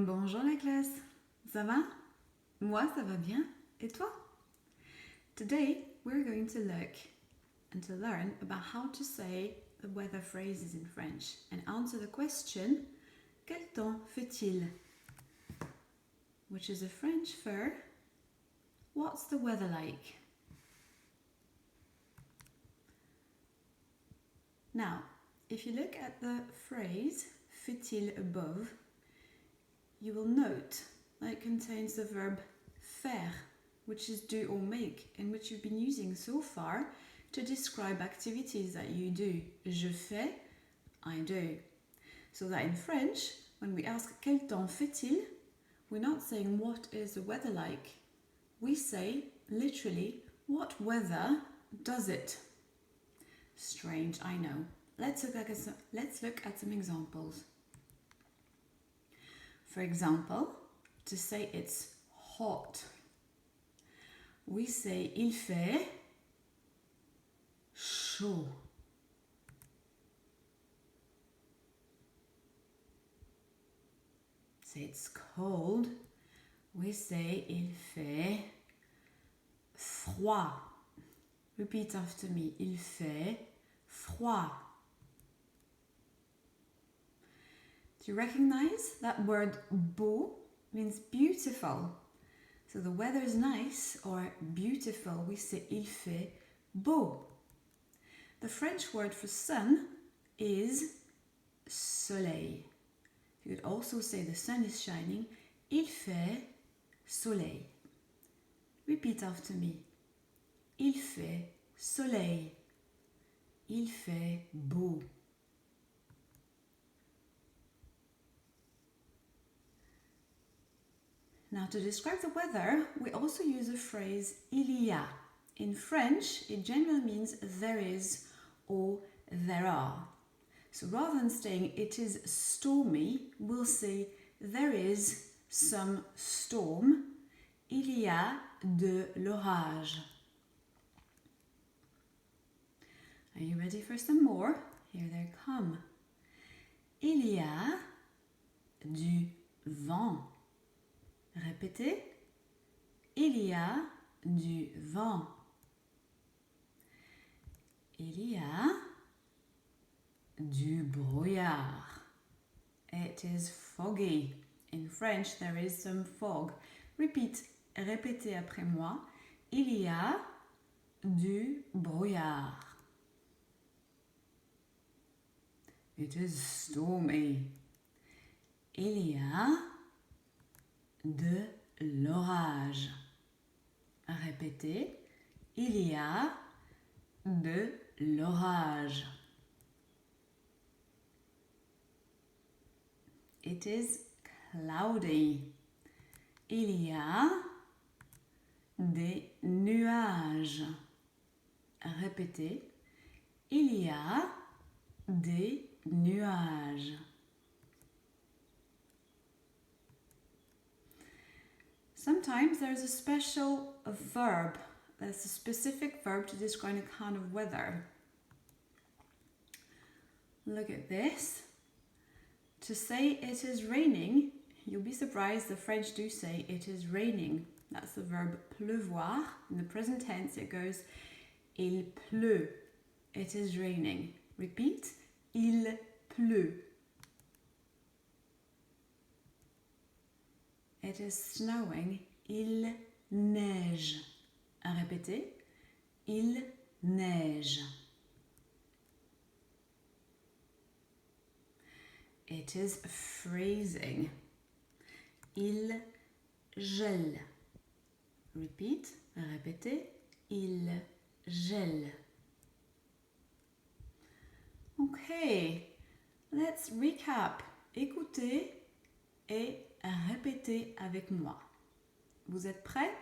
Bonjour la classe, ça va? Moi ça va bien, et toi? Today we're going to look and to learn about how to say the weather phrases in French and answer the question quel temps fait-il? Which is a French for what's the weather like? Now, if you look at the phrase fait-il above, you will note that it contains the verb faire, which is do or make, and which you've been using so far to describe activities that you do. Je fais, I do. So that in French, when we ask quel temps fait-il, we're not saying what is the weather like. We say literally what weather does it. Strange, I know. Let's look at some examples. For example, to say it's hot, we say il fait chaud. Say it's cold, we say il fait froid. Repeat after me, il fait froid. Do you recognize that word beau means beautiful? So the weather is nice or beautiful, we say il fait beau. The French word for sun is soleil. You could also say the sun is shining, il fait soleil. Repeat after me. Il fait soleil. Il fait beau. Now, to describe the weather, we also use the phrase il y a. In French, it generally means there is or there are. So rather than saying it is stormy, we'll say there is some storm. Il y a de l'orage. Are you ready for some more? Here they come. Il y a du vent. Répétez. Il y a du vent. Il y a du brouillard. It is foggy. In French, there is some fog. Répétez après moi. Il y a du brouillard. It is stormy. Il y a de l'orage. Répétez. Il y a de l'orage. It is cloudy. Il y a des nuages. Répétez. Il y a des nuages. Sometimes there's a special verb. That's a specific verb to describe a kind of weather. Look at this. To say it is raining, you'll be surprised the French do say it is raining. That's the verb pleuvoir. In the present tense it goes il pleut. It is raining. Repeat. Il pleut. It is snowing. Il neige. Répétez. Il neige. It is freezing. Il gèle. Repeat. Répétez. Il gèle. Okay, let's recap. Écoutez et répétez avec moi. Vous êtes prêts?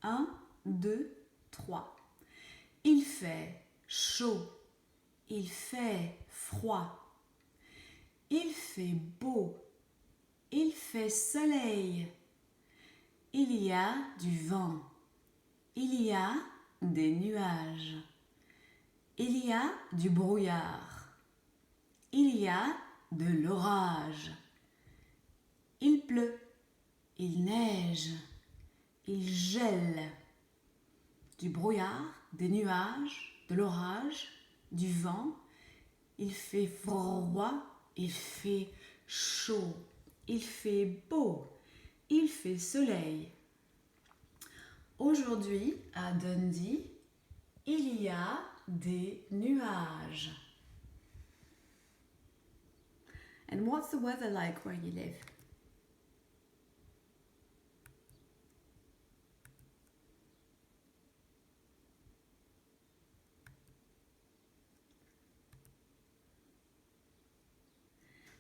1, 2, 3. Il fait chaud. Il fait froid. Il fait beau. Il fait soleil. Il y a du vent. Il y a des nuages. Il y a du brouillard. Il y a de l'orage. Il pleut. il neige, il gèle. Du brouillard, des nuages, de l'orage, du vent. Il fait froid, il fait chaud, il fait beau, il fait soleil. Aujourd'hui, à Dundee, il y a des nuages. And what's the weather like where you live?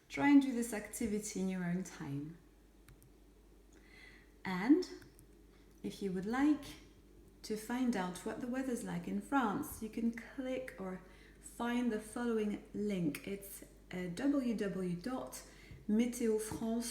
Try and do this activity in your own time. And if you would like to find out what the weather's like in France, you can click or find the following link. It's www.meteofrance.fr.